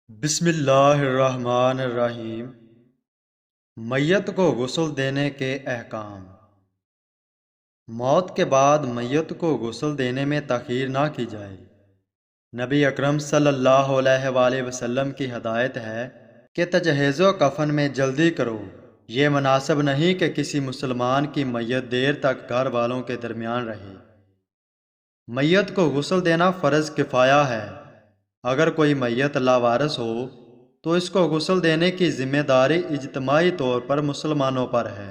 بسم اللہ الرحمن الرحیم۔ میت کو غسل دینے کے احکام۔ موت کے بعد میت کو غسل دینے میں تاخیر نہ کی جائے۔ نبی اکرم صلی اللہ علیہ وآلہ وسلم کی ہدایت ہے کہ تجہیز و کفن میں جلدی کرو۔ یہ مناسب نہیں کہ کسی مسلمان کی میت دیر تک گھر والوں کے درمیان رہے۔ میت کو غسل دینا فرض کفایہ ہے۔ اگر کوئی میت لاوارث ہو تو اس کو غسل دینے کی ذمہ داری اجتماعی طور پر مسلمانوں پر ہے۔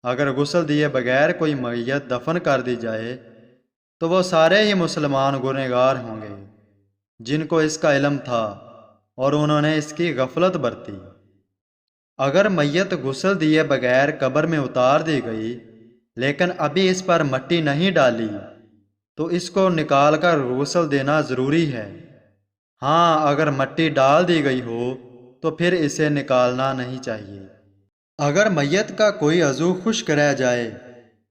اگر غسل دیے بغیر کوئی میت دفن کر دی جائے تو وہ سارے ہی مسلمان گنہگار ہوں گے جن کو اس کا علم تھا اور انہوں نے اس کی غفلت برتی۔ اگر میت غسل دیے بغیر قبر میں اتار دی گئی لیکن ابھی اس پر مٹی نہیں ڈالی تو اس کو نکال کر غسل دینا ضروری ہے۔ ہاں، اگر مٹی ڈال دی گئی ہو تو پھر اسے نکالنا نہیں چاہیے۔ اگر میت کا کوئی عضو خشک رہ جائے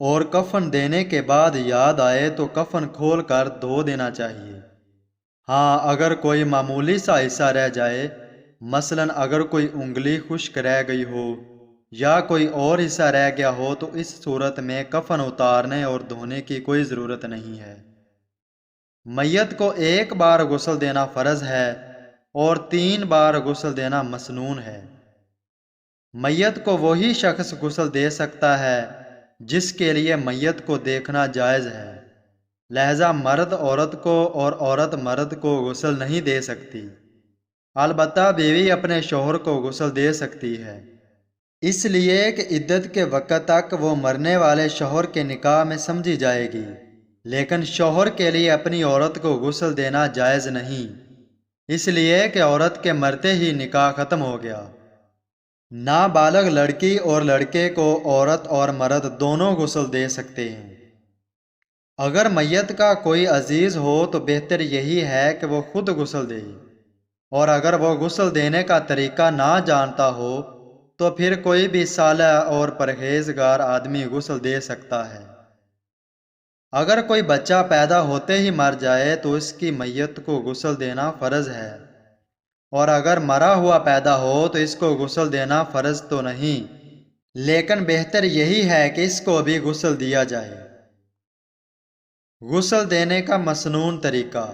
اور کفن دینے کے بعد یاد آئے تو کفن کھول کر دھو دینا چاہیے۔ ہاں، اگر کوئی معمولی سا حصہ رہ جائے، مثلاً اگر کوئی انگلی خشک رہ گئی ہو یا کوئی اور حصہ رہ گیا ہو تو اس صورت میں کفن اتارنے اور دھونے کی کوئی ضرورت نہیں ہے۔ میت کو ایک بار غسل دینا فرض ہے اور 3 بار غسل دینا مسنون ہے۔ میت کو وہی شخص غسل دے سکتا ہے جس کے لیے میت کو دیکھنا جائز ہے، لہذا مرد عورت کو اور عورت مرد کو غسل نہیں دے سکتی۔ البتہ بیوی اپنے شوہر کو غسل دے سکتی ہے، اس لیے کہ عدت کے وقت تک وہ مرنے والے شوہر کے نکاح میں سمجھی جائے گی، لیکن شوہر کے لیے اپنی عورت کو غسل دینا جائز نہیں، اس لیے کہ عورت کے مرتے ہی نکاح ختم ہو گیا۔ نابالغ لڑکی اور لڑکے کو عورت اور مرد دونوں غسل دے سکتے ہیں۔ اگر میت کا کوئی عزیز ہو تو بہتر یہی ہے کہ وہ خود غسل دے، اور اگر وہ غسل دینے کا طریقہ نہ جانتا ہو تو پھر کوئی بھی صالح اور پرہیزگار آدمی غسل دے سکتا ہے۔ اگر کوئی بچہ پیدا ہوتے ہی مر جائے تو اس کی میت کو غسل دینا فرض ہے، اور اگر مرا ہوا پیدا ہو تو اس کو غسل دینا فرض تو نہیں، لیکن بہتر یہی ہے کہ اس کو بھی غسل دیا جائے۔ غسل دینے کا مسنون طریقہ۔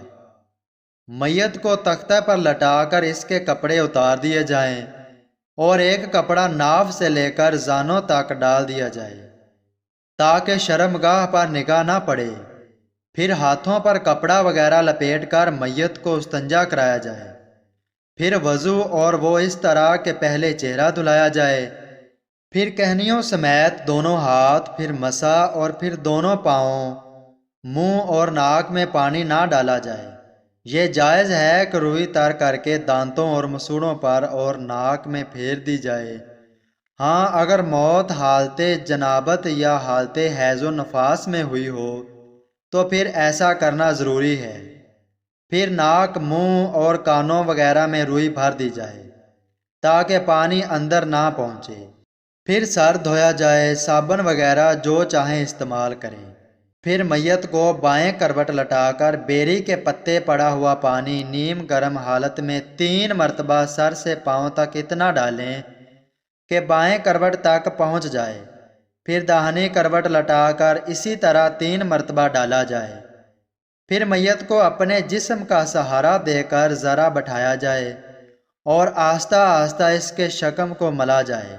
میت کو تختہ پر لٹا کر اس کے کپڑے اتار دیے جائیں اور ایک کپڑا ناف سے لے کر زانوں تک ڈال دیا جائے تاکہ شرمگاہ پر نگاہ نہ پڑے۔ پھر ہاتھوں پر کپڑا وغیرہ لپیٹ کر میت کو استنجا کرایا جائے، پھر وضو اور وہ اس طرح کہ پہلے چہرہ دھلایا جائے، پھر کہنیوں سمیت دونوں ہاتھ، پھر مسح اور پھر دونوں پاؤں، منہ اور ناک میں پانی نہ ڈالا جائے۔ یہ جائز ہے کہ روئی تر کر کے دانتوں اور مسوڑوں پر اور ناک میں پھیر دی جائے۔ ہاں، اگر موت حالت جنابت یا حالت حیض و نفاس میں ہوئی ہو تو پھر ایسا کرنا ضروری ہے۔ پھر ناک، منہ اور کانوں وغیرہ میں روئی بھر دی جائے تاکہ پانی اندر نہ پہنچے۔ پھر سر دھویا جائے، صابن وغیرہ جو چاہیں استعمال کریں۔ پھر میت کو بائیں کروٹ لٹا کر بیری کے پتے پڑا ہوا پانی نیم گرم حالت میں 3 مرتبہ سر سے پاؤں تک اتنا ڈالیں کہ بائیں کروٹ تک پہنچ جائے، پھر داہنی کروٹ لٹا کر اسی طرح 3 مرتبہ ڈالا جائے۔ پھر میت کو اپنے جسم کا سہارا دے کر ذرا بٹھایا جائے اور آہستہ آہستہ اس کے شکم کو ملا جائے۔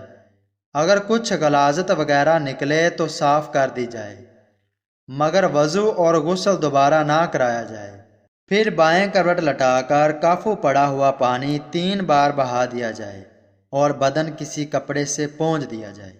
اگر کچھ غلاظت وغیرہ نکلے تو صاف کر دی جائے، مگر وضو اور غسل دوبارہ نہ کرایا جائے۔ پھر بائیں کروٹ لٹا کر کافو پڑا ہوا پانی 3 بار بہا دیا جائے اور بدن کسی کپڑے سے پونچھ دیا جائے۔